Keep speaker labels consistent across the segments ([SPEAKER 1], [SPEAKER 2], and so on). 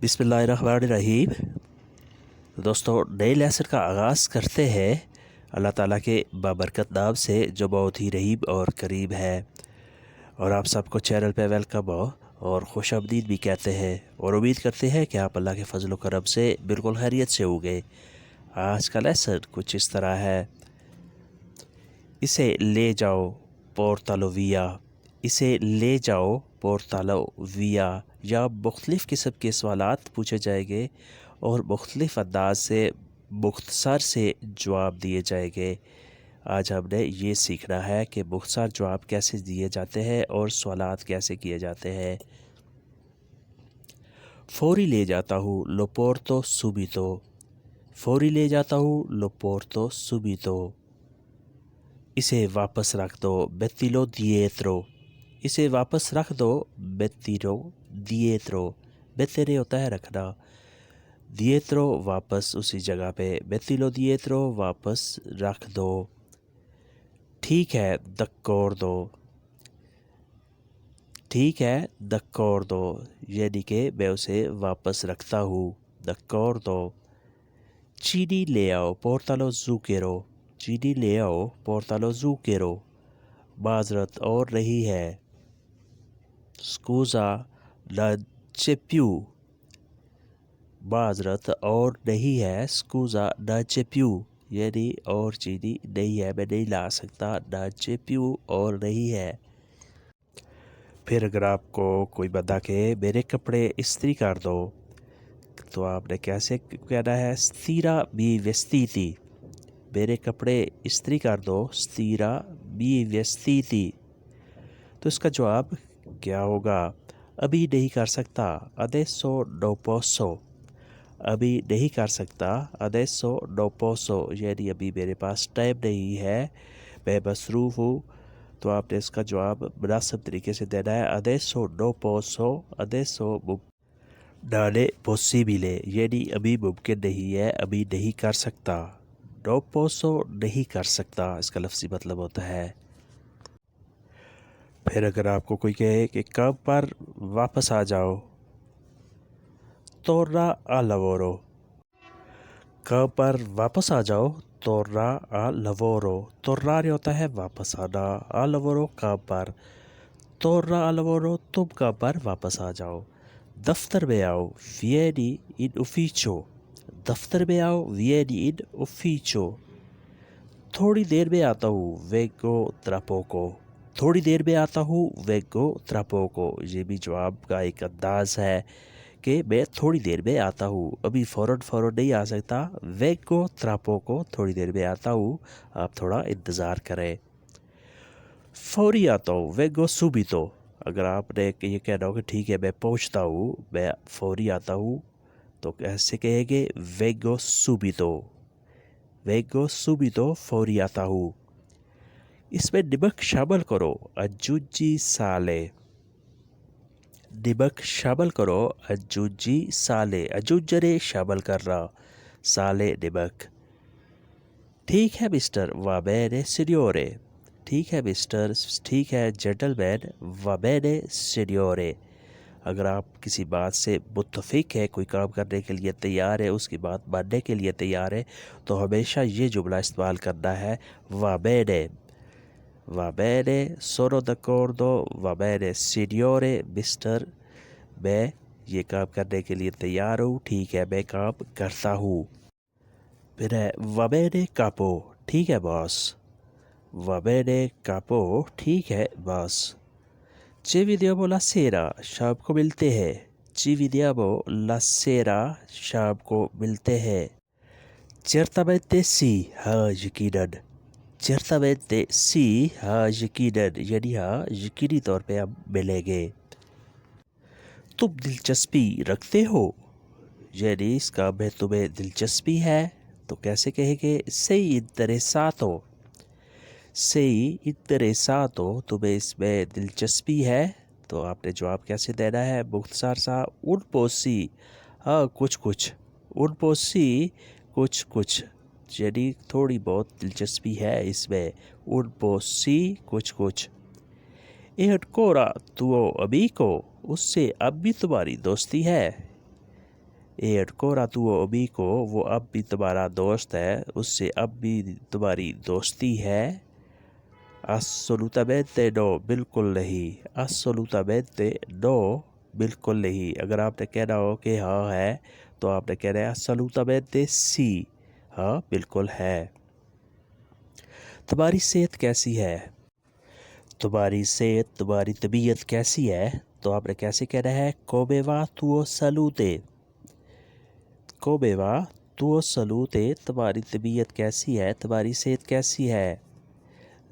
[SPEAKER 1] बिस्मिल्लाहिर्रहमानिर्रहीम। दोस्तों, नए लेसन का आगाज़ करते हैं अल्लाह ताला के बाबरकत नाम से जो बहुत ही रहीम और करीम है। और आप सबको चैनल पे वेलकम हो और खुश आमदीद भी कहते हैं और उम्मीद करते हैं कि आप अल्लाह के फजल करम से बिल्कुल खैरियत से होंगे। आज का लेसन कुछ इस तरह है। इसे ले जाओ पोर्तालोविया। इसे ले जाओ पोर्तालोविया। या मुख्तलिफ़ किस्म के सवालात पूछे जाएंगे और मुख्तलिफ़ अंदाज से मुख्तसर से जवाब दिए जाएंगे। आज हमने ये सीखना है कि मुख्तसर जवाब कैसे दिए जाते हैं और सवालात कैसे किए जाते हैं। फौरी ले जाता हूँ लोपोर्तो सुबितो। फौरी ले जाता हूँ लोपोर्तो सुबितो। इसे वापस रख दो बेतिलो दिएत्रो। इसे वापस रख दो बेतिलो दिएत्रो। बेतेरे होता है रखना, दिएत्रो वापस उसी जगह पे, बेतिलो दिएत्रो वापस रख दो। ठीक है दक्कोर दो। ठीक है दक्कोर दो, यानी कि मैं उसे वापस रखता हूँ। दक्कोर दो। चीनी ले आओ पोर्तालो ज़ूकेरो। चीनी ले आओ पोर्तालो ज़ूकेरो। माजरत और नहीं है। स्कूज़ा non c'è più। माजरत और नहीं है। स्कूज़ा non c'è più, यानी और चीनी नहीं है, मैं नहीं ला सकता। non c'è più और नहीं है। फिर अगर आपको कोई बता के मेरे कपड़े इस्त्री कर दो, तो आपने कैसे कहना है? स्तीरा बी वेस्तीति। मेरे कपड़े इस्त्री कर दो स्तीरा बी वेस्तीति। तो इसका जवाब क्या होगा? अभी नहीं कर सकता adesso non posso। अभी नहीं कर सकता adesso non posso, यानी अभी मेरे पास टाइम नहीं है, मैं मसरूफ़ हूँ। तो आपने इसका जवाब मुनासिब तरीके से देना है adesso non posso, adesso non è possibile, यानी अभी मुमकिन नहीं है, अभी नहीं कर सकता। non posso नहीं कर सकता, इसका लफ्ज़ी मतलब होता है। फिर अगर आपको कोई कहे कि काम पर वापस आ जाओ, torna al lavoro। काम पर वापस आ जाओ, torna al lavoro। tornare होता है वापस आना, al lavoro काम पर। torna al lavoro तुम काम पर वापस आ जाओ। दफ्तर में आओ vieni in ufficio। दफ्तर में आओ vieni in ufficio। थोड़ी देर में आता हूँ vengo tra poco। थोड़ी देर में आता हूँ vengo tra poco। ये भी जवाब का एक अंदाज़ है कि मैं थोड़ी देर में आता हूँ, अभी फ़ौरन नहीं आ सकता। vengo tra poco, थोड़ी देर में आता हूँ, आप थोड़ा इंतज़ार करें। फौरी आता हूँ vengo subito। अगर आपने ये कहना हो कि ठीक है मैं पहुँचता हूँ, मैं फौरी आता हूँ, तो कैसे कहेंगे? vengo subito। vengo subito, फौरी आता हूँ। इसमें नमक शामिल करो aggiungi sale। नमक शामिल करो aggiungi sale। aggiungere शामिल करना, साले नमक। ठीक है मिस्टर va bene signore। ठीक है मिस्टर, ठीक है जेंटलमैन, va bene signore। अगर आप किसी बात से मुत्तफिक है, कोई काम करने के लिए तैयार है, उसकी बात मानने के लिए तैयार है, तो हमेशा ये जुमला इस्तेमाल करना है va bene। Va bene, sono d'accordo, va bene signore, mister, मैं ये काम करने के लिए तैयार हूँ, ठीक है मैं काम करता हूँ। फिर है va bene capo। ठीक है बॉस। va bene capo, ठीक है boss. ci vediamo la sera, शाम को मिलते हैं। ci vediamo la sera, शाम को मिलते हैं। certamente sì, हाँ यकीनन। certamente sì, हाँ यकीनन, यानी हाँ यकीनी तौर पे हम मिलेंगे। तुम दिलचस्पी रखते हो, यानी इस काम में तुम्हें दिलचस्पी है, तो कैसे कहेंगे? sei interessato। sei interessato, तुम्हें इसमें दिलचस्पी है, तो आपने जवाब कैसे देना है? मुख्तसर सा un po' sì, हाँ कुछ कुछ। un po' sì, कुछ कुछ, यानी थोड़ी बहुत दिलचस्पी है इसमें। un po' sì, कुछ कुछ। e ancora tuo amico, उससे अब भी तुम्हारी दोस्ती है। एड कोरा तुओ अबीको, वो अब भी तुम्हारा दोस्त है, उससे अब भी तुम्हारी दोस्ती है। assolutamente no, बिल्कुल नहीं। assolutamente no, बिल्कुल नहीं। अगर आपने कहना हो कि हाँ है, तो आपने कहना है assolutamente sì, हाँ बिल्कुल है। तुम्हारी सेहत कैसी है? तुम्हारी सेहत, तुम्हारी तबीयत कैसी है? तो आपने कैसे कहना है come va tuo salute, come va tuo salute, तुम्हारी तबीयत कैसी है, तुम्हारी सेहत कैसी है।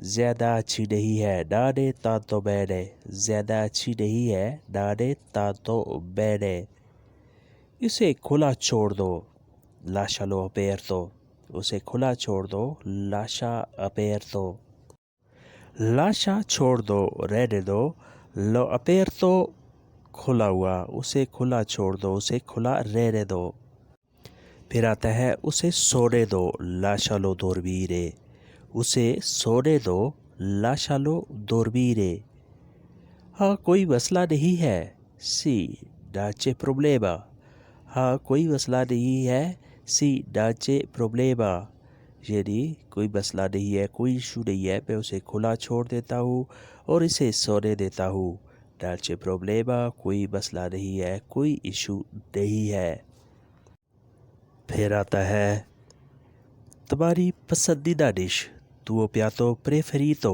[SPEAKER 1] ज़्यादा अच्छी नहीं है, नाने tanto bene, ज़्यादा अच्छी नहीं है, नाने tanto bene। इसे खुला छोड़ दो, lascialo aperto, उसे खुला छोड़ दो, lascia aperto। लाशा छोड़ दो, रहने दो, लो अपेरतो खुला हुआ, उसे खुला छोड़ दो, उसे खुला रहने दो। फिर आता है उसे सोने दो, लाशालो dormire, उसे सोने दो, लाशालो dormire। हाँ कोई मसला नहीं है, सी डाचे problema, हाँ कोई मसला नहीं है, सी डाचे problema, यानी कोई मसला नहीं है, कोई इशू नहीं है, मैं उसे खुला छोड़ देता हूँ और इसे सोने देता हूँ। डाचे problema, कोई मसला नहीं है, कोई इशू नहीं है। फिर आता है तुम्हारी पसंदीदा डिश, तुओ piatto preferito,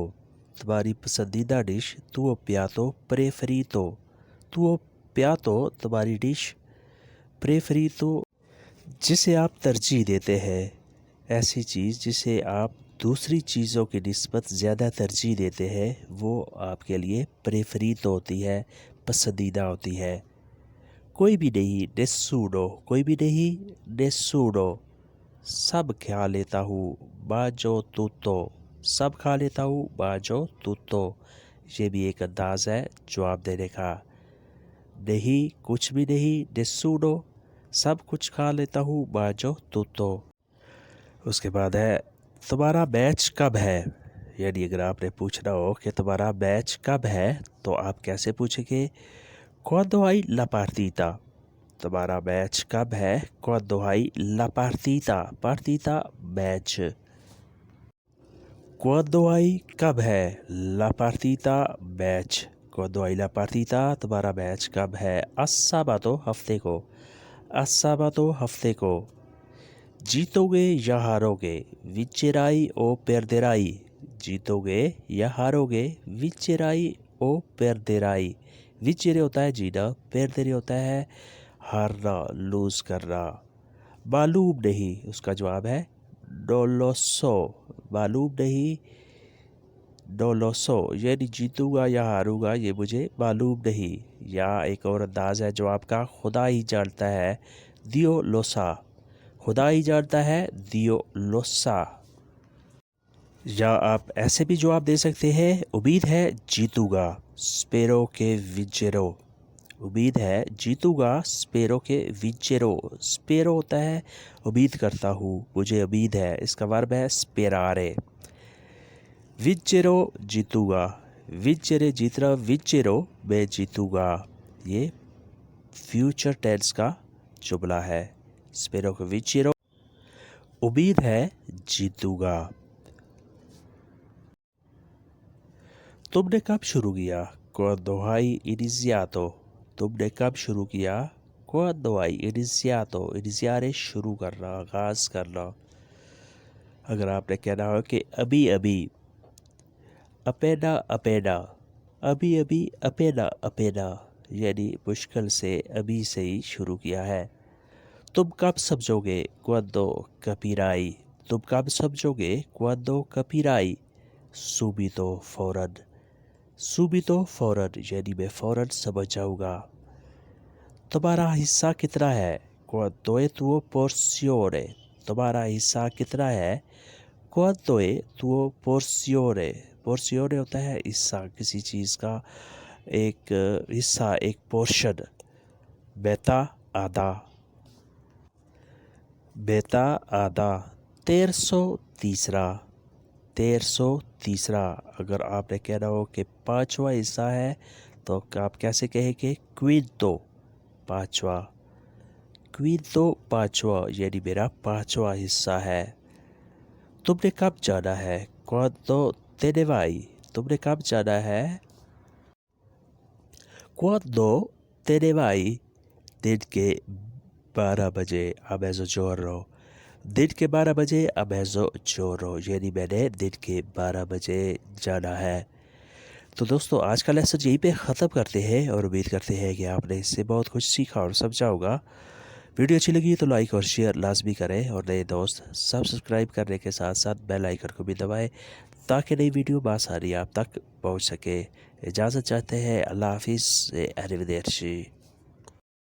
[SPEAKER 1] तुम्हारी पसंदीदा डिश, तुओ piatto preferito, तुओ piatto तुम्हारी डिश, प्रेफरीतो जिसे आप तरजीह देते हैं, ऐसी चीज़ जिसे आप दूसरी चीज़ों की निस्बत ज़्यादा तरजीह देते हैं, वो आपके लिए प्रेफरीतो होती है, पसंदीदा होती है। कोई भी नहीं, nessuno, कोई भी नहीं, nessuno, सब खा लेता हूँ, बाजो tutto, सब खा लेता हूँ, बाजो tutto। ये भी एक अंदाज़ है जवाब देने का। नहीं, कुछ भी नहीं, nessuno, सब कुछ खा लेता हूँ, बाजो tutto। उसके बाद है तुम्हारा मैच कब है, यानी अगर आपने पूछना हो कि तुम्हारा मैच कब है, तो आप कैसे पूछेंगे quando hai la partita, तुम्हारा मैच कब है, quando hai la partita, partita match. quando hai कब है, la partita match, quando hai la partita तुम्हारा मैच कब है, assabato हफ्ते को, assabato हफ्ते को। जीतोगे या हारोगे, विचेराई ओ perderai, जीतोगे या हारोगे, विचेराई ओ perderai। विचेरे होता है जीना, perdere होता है हारना, लूज़ करना। मालूम नहीं, उसका जवाब है non lo so, मालूम नहीं, non lo so, यानी जीतूंगा या हारूंगा ये मुझे मालूम नहीं। या एक और अंदाज है जवाब का, खुदा ही जानता है, Dio lo sa, खुदा ही जानता है, Dio lo sa। या आप ऐसे भी जवाब दे सकते हैं, उम्मीद है जीतूंगा, spero che vincerò, उम्मीद है जीतूंगा, स्पेरो के विचेरो, स्पेरो होता है उम्मीद करता हूँ, मुझे उम्मीद है, इसका वर्ब है स्पेरारे। विचेरो जीतूंगा, विचेरे जीतना, विचेरो मैं जीतूंगा, ये फ्यूचर टेंस का जुमला है। स्पेरो के विचेरो, उम्मीद है जीतूंगा। तुमने कब शुरू किया, quando hai iniziato, तुमने कब शुरू किया, quando hai iniziato, iniziare शुरू करना, आगाज़ करना। अगर आपने कहना हो कि अभी अभी, appena appena, अभी अभी, appena appena, यानी मुश्किल से, अभी से ही शुरू किया है। तुम कब समझोगे, quando capirai, तुम कब समझोगे, quando capirai, subito फौरन, subito फौरन, यानी मैं फ़ौरन समझ जाऊँगा। तुम्हारा हिस्सा कितना है, quanto è tuo porzione, तुम्हारा हिस्सा कितना है, quanto è tuo porzione, porzione होता है हिस्सा, किसी चीज़ का एक हिस्सा, एक पोर्शन। बेटा आधा, बेटा आधा। तेरसो तीसरा, तेरसो तीसरा। अगर आपने कहना हो कि पाँचवा हिस्सा है, तो आप कैसे कहेंगे, क्विंटो, पाँचवा, क्विंतो पांचवा यानी मेरा पांचवा हिस्सा है। तुमने कब जाना है? क्वांतो तेने वाई? तुमने कब जाना है? क्वांतो तेने वाई? दिन के 12 बजे। a mezzogiorno। दिन के 12 बजे a mezzogiorno यानी मैंने दिन के 12 बजे जाना है। तो दोस्तों आज का लेसन यहीं पे ख़त्म करते हैं और उम्मीद करते हैं कि आपने इससे बहुत कुछ सीखा और समझा होगा। वीडियो अच्छी लगी तो लाइक और शेयर लाजमी करें और नए दोस्त सब्सक्राइब करने के साथ साथ बेल आइकन को भी दबाएं ताकि नई वीडियो बासानी आप तक पहुंच सके। इजाज़त चाहते हैं। अल्लाह हाफिज़। अरिवदेर्शी।